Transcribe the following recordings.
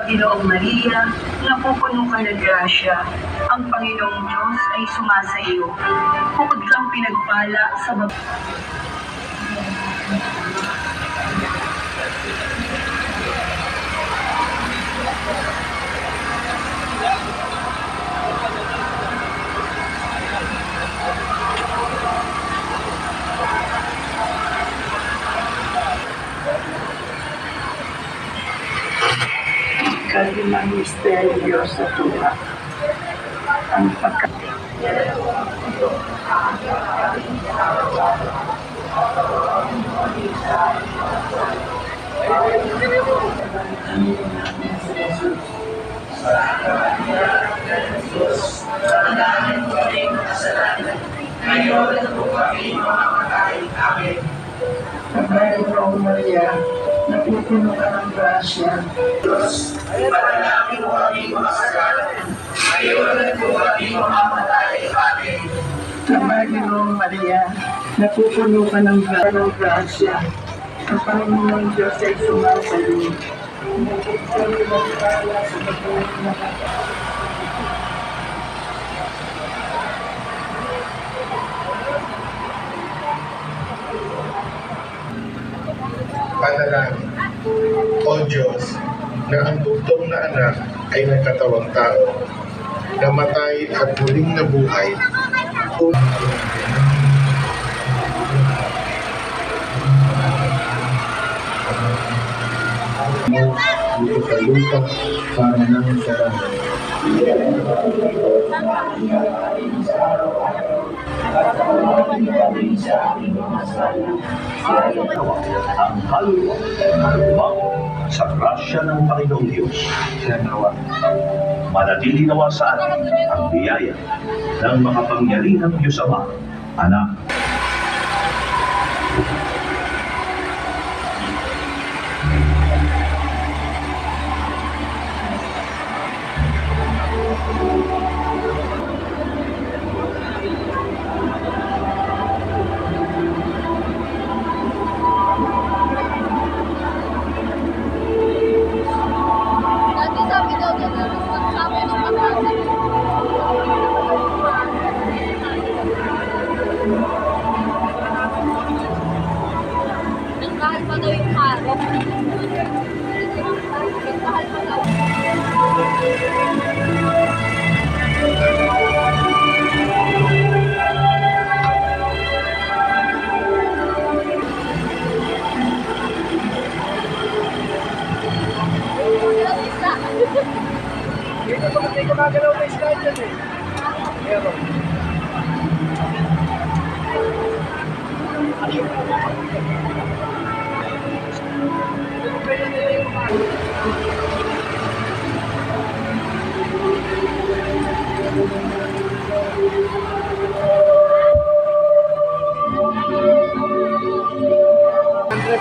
Ginoong Maria, napupuno ka ng grasya, ang Panginoong Diyos ay sumasa iyo. Bukod kang pinagpala sa kalimang misteryo sa tuwa. Ang Panginoong Maria, napupuno ka ng grasya. Diyos, ipanalangin mo aming mga kasalanan, ngayon at kung aming mamamatay. Amen. Panginoong Maria, napupuno ka ng grasya. Ang Panginoong Diyos ay sumasa iyo. Bukod kang pinagpala sa mabuhay na panalangin. O Diyos, na ang bugtong na anak ay nagkatawang tao, namatay at muling nabuhay, mo dito sa lupa para ng salamat. Ang kaluluwa sa grasya ng Panginoong Diyos. Manatili nawa sa atin ang biyaya ng makapangyarihang Diyos Ama, Anak, mahal pa daw yung karo. Mahal pa daw. Dito ba kasi gumagalaw na isla dyan eh? Meron.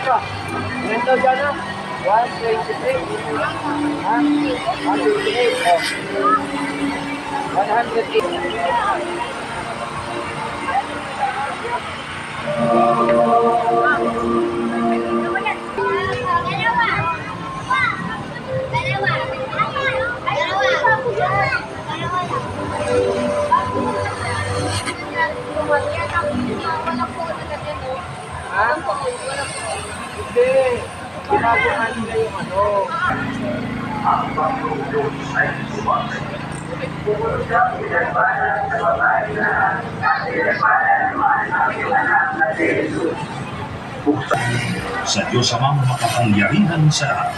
ka. Ilan daw dyan na? 123. Ha? 128. Oh. 100. Hindi. Ginagawa nila yung ano. ang Panginoong Diyos ay sumasa. Bukod sa pinagpalan sa babae na at pinagpalan naman ang iyong anak na si Jesus. Buksan sa Diyos Amang makapangyarihan sa lahat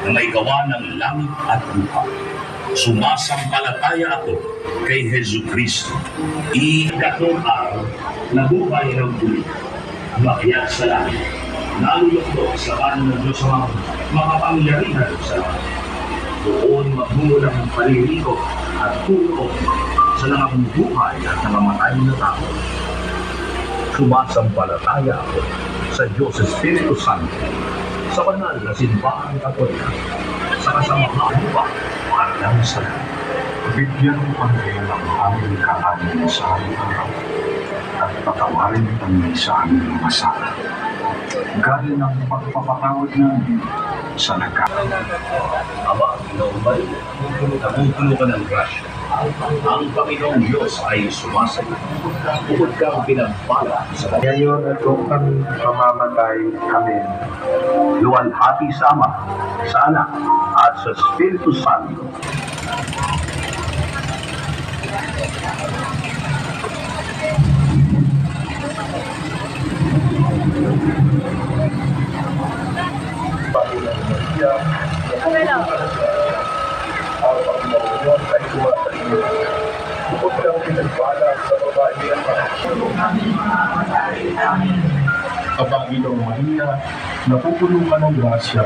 na may gawa ng langit at lupa. Sumasampalataya ako kay Hesus Kristo. Ikatlong araw na buhay ng tuli. Makiyak sa langit. Nalulukdo sa kanan ng Diyos Amang makapangyarihan sa lahat. Doon magmumula ng paliligo at tulong sa nangabubuhay at namamatay na tao. Sumasampalataya ako sa Diyos Espiritu Santo, sa banal na simbahan katolika, sa kasamahan pa at ng salat. Bigyan mo kami ng aming kakanin sa araw-araw at patawarin kami sa aming mga sala gaya ng pagpapatawad namin sa Aba, Panginoong Maria, napupuno ka ng grasya. Ang Panginoong Diyos ay sumasayo. Bukod kang pinagpala sa kanya. Ngayon at kung kami mamamatay, Amen. Luwalhati sa Ama, sa Anak, at sa Espiritu Santo. Panginoong Maria, ang Panginoong Diyos ay sumasayo. Bukod kang pinagpala sa babae at ang Panginoong Maria, napupuno ka ng grasya.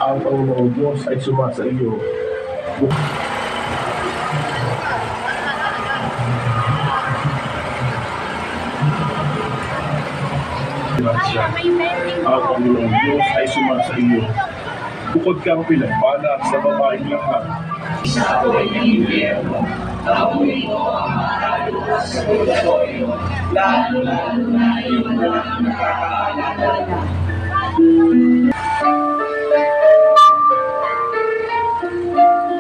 Ang Panginoong Diyos ay sumasa iyo. Grasya. Ang Panginoong Diyos ay sumasa iyo. Bukod kang pinagpala sa babaeng lahat.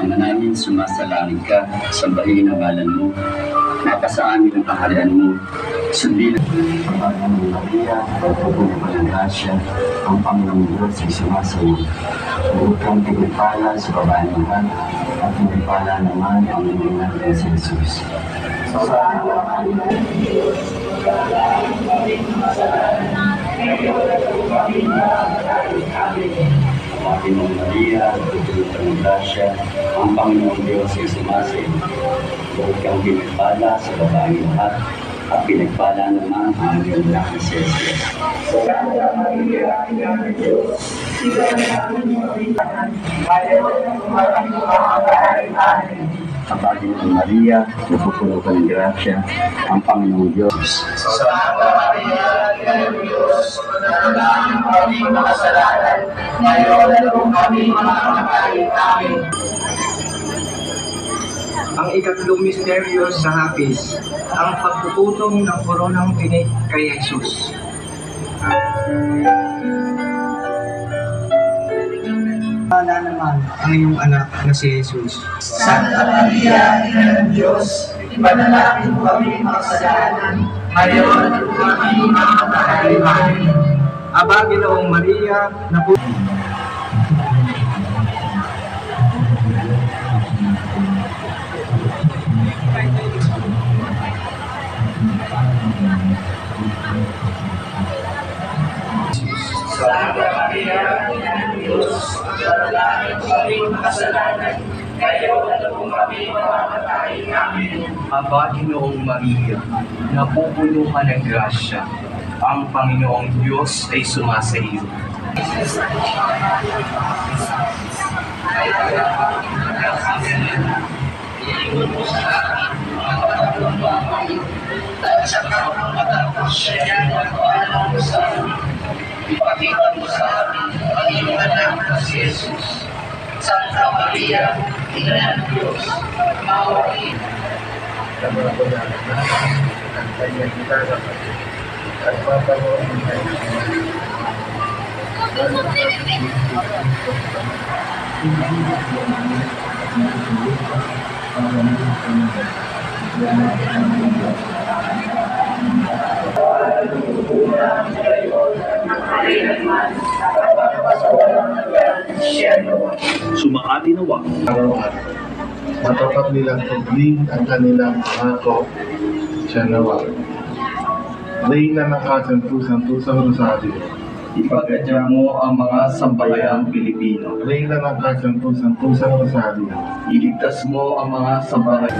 Ama namin, sumasalangit ka, sambahin ang ngalan mo, mapasa amin ang kaharian mo, sundin ang Panginoong Maria, napupuno ka ng grasya, ang Panginoong Diyos ay sumasayo. Bukod kang pinagpala sa babaeng lahat, at pinagpala naman ang iyong natin si Jesus. Panginoong Maria, napupuno ka ng grasya, ang Panginoong Diyos ay sumasayo. Bukod kang pinagpala sa babaeng lahat, at pinagpala naman ang iyong natin si Jesus. Ang Panginoong Maria, napupuno ka ng grasya, ang Panginoong Diyos. Ang ikatlong misteryo sa hapis, ang pagpuputong ng koronang tinik kay Jesus. Wala naman ang iyong anak na si Jesus. Santa Maria, Ina ng Diyos, ipanalangin mo kami makasalanan, ngayon at kung kami mamamatay. Amen. Aba, Ginoong Maria, Santa Maria, Ina ng Diyos, ipanalangin mo kami makasalanan, ngayon at kung kami mamamatay. Amen. Aba, Ginoong Maria, napupuno ka ng grasya. Ang Panginoong Diyos ay sumasa iyo. Ipakita mo sa amin ang iyong anak na si Jesus. Santa Maria, Ina ng Diyos, maawari. At mapanood Sumaali nawa araw-araw. Matapat nilang tubig ang kanilang pangako siya nawa. Reyna ng kasantu-santu sa Rosario. Ipagkadya mo ang mga sambayang Pilipino. Reyna ng kasantu-santu sa Rosario. Iligtas mo ang mga sambahay.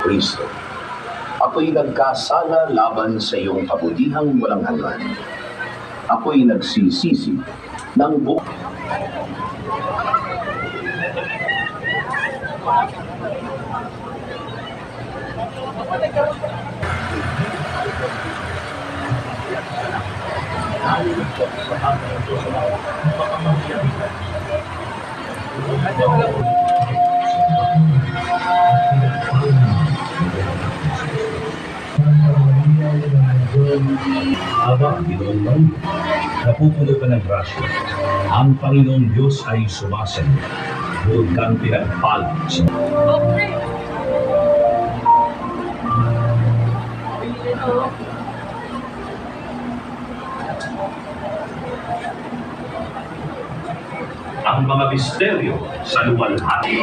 Kristo, ako'y nagkasala laban sa iyong kabutihang walang hanggan. Ako'y nagsisisi ng buong Aba, Ginoong Maria, napupuno ka ng grasya. Ang Panginoong Diyos ay sumasayo. Huwag kang pinagpala sa ang mga misteryo sa luwalhati.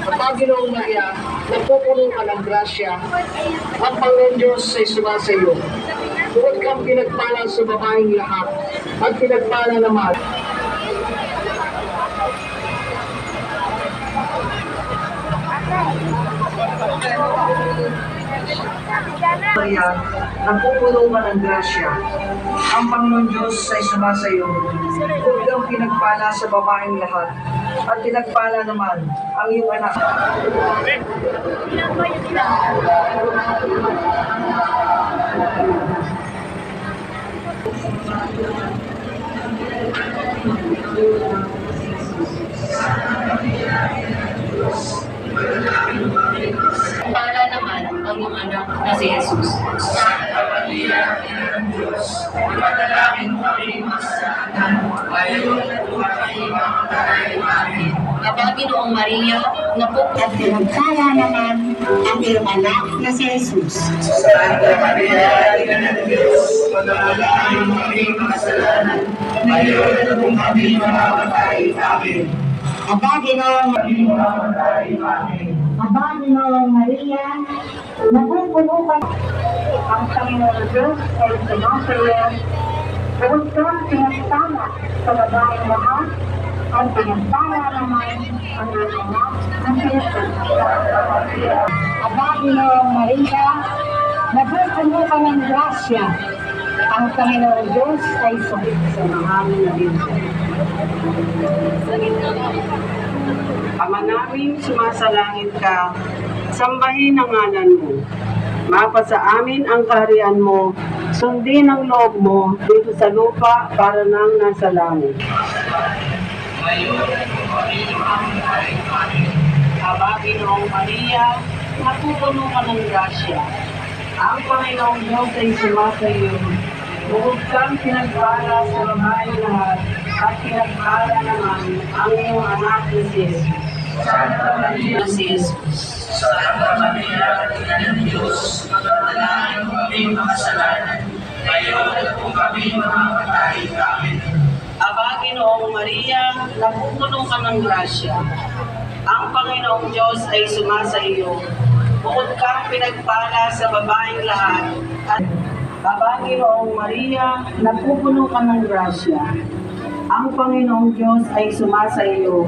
Panginoong Maria, napupuno ka ng grasya, ang Panginoon Diyos ay sumasayo. Huwag kang pinagpala sa babaeng lahat, at pinagpala naman. Maria, napupuno ka ng grasya, ang Panginoon Diyos ay sumasayo. Huwag kang pinagpala sa babaeng lahat, at pinagpala naman ang iyong anak. Para naman ang iyong anak na si Jesus. Aba, Ginoong Maria, at pinagpala naman ang iyong anak na si Jesus. Santa Maria, Ina ng Diyos, manalangin kaming makasalanan, ngayon at kung kami mamamatay namin. Aba, Ginoong Aba, Ginoong Maria, napupuno ka ang Panginoon Diyos ay sumasayo. Huwag kang pinagpala sa babaeng lahat, at pinagpala naman ang iyong anak na si Jesus. Aba, Ginoong Maria, napupuno ka ng grasya. Ang Panginoon Diyos ay sa mahalin na Diyos. Ama namin, sumasalangit ka, sambahin ang ngalan mo. Mapasa amin ang kaharian mo, sundin ang loob mo dito sa lupa para nang nasa langit. Aba, Ginoong Maria, napupuno ka ng grasya. Ang Panginoong Diyos ay sumasayo. Huwag kang pinagpala sa babaeng lahat, at pinagpala naman ang iyong anak na si Jesus. na si Jesus. Santa Maria, Ina ng Diyos, manalangin mo kaming makasalanan, ngayon at kung kami mamamatay. Amen. Aba, Ginoong Maria, napupuno ka ng grasya. Ang Panginoong Diyos ay sumasa iyo. Bukod kang pinagpala sa babaeng lahat. At Aba, Ginoong Maria, napupuno ka ng grasya. Ang Panginoong Diyos ay sumasa iyo.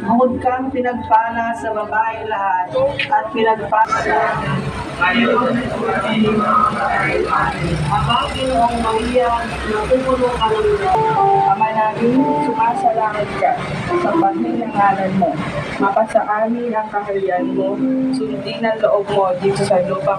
Bukod kang pinagpala sa babaeng lahat. At pinagpala Ngayon at kung kami mamamatay. Amen. Aba, Ginoong Maria, napupuno ka ng grasya. Ama namin, sumasalangit ka, sambahin ang ngalan mo. Mapasa amin ang kaharian mo, sundin ang loob mo dito sa lupa.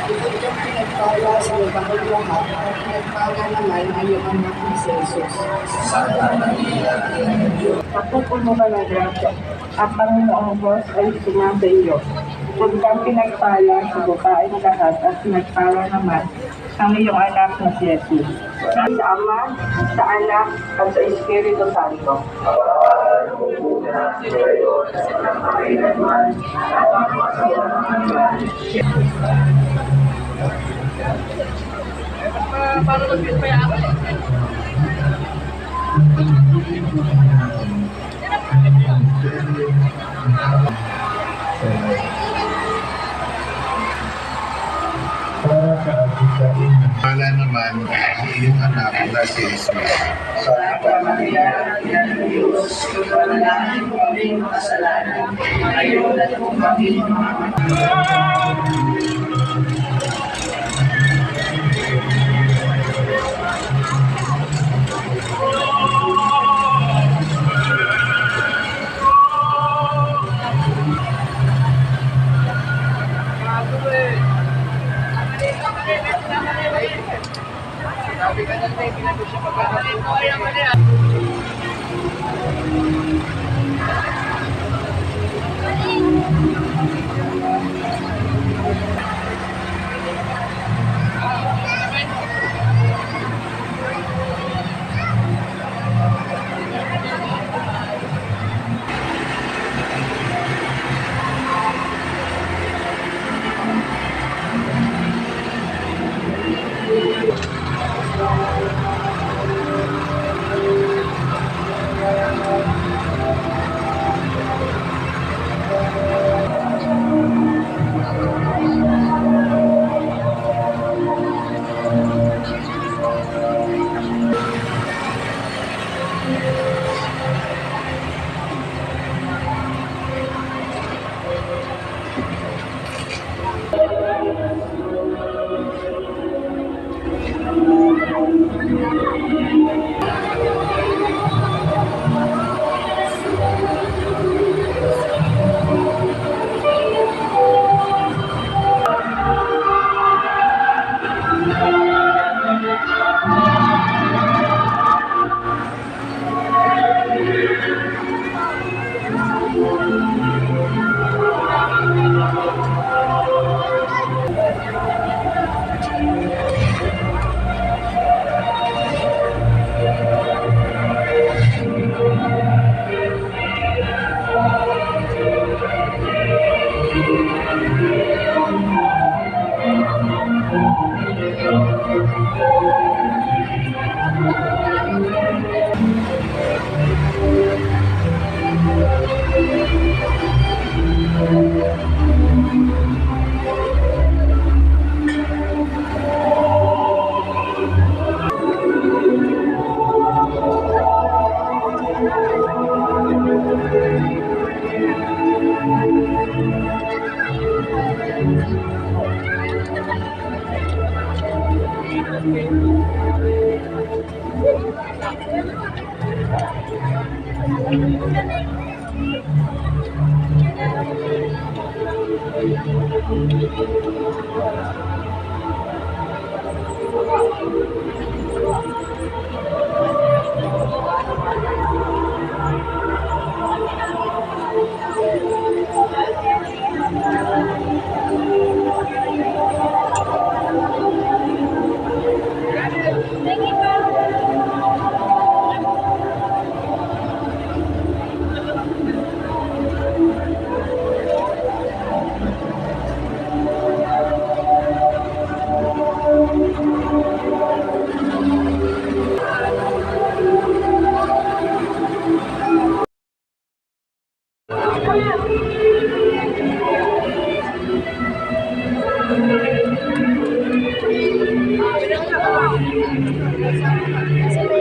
Bukod kang pinagpala sa babaeng lahat, at pinagpala naman ang iyong anak ni Jesus. Santa Maria, Ina ng Diyos, Napupuno ka ng grasya. Ang Panginoong Diyos ay sumasa iyo. Kung kang pinagpala sa babaeng lahat at pinagpala naman ang iyong anak na si Jesus. Sa Ama, sa Anak, at sa Espiritu Santo. Para kaagitain ng pala naman ang iyong anak na si Jesus. Santa Maria, Ina ng Diyos, manalangin mo kaming makasalanan, ngayon at kung kami mamamatay. Salamat.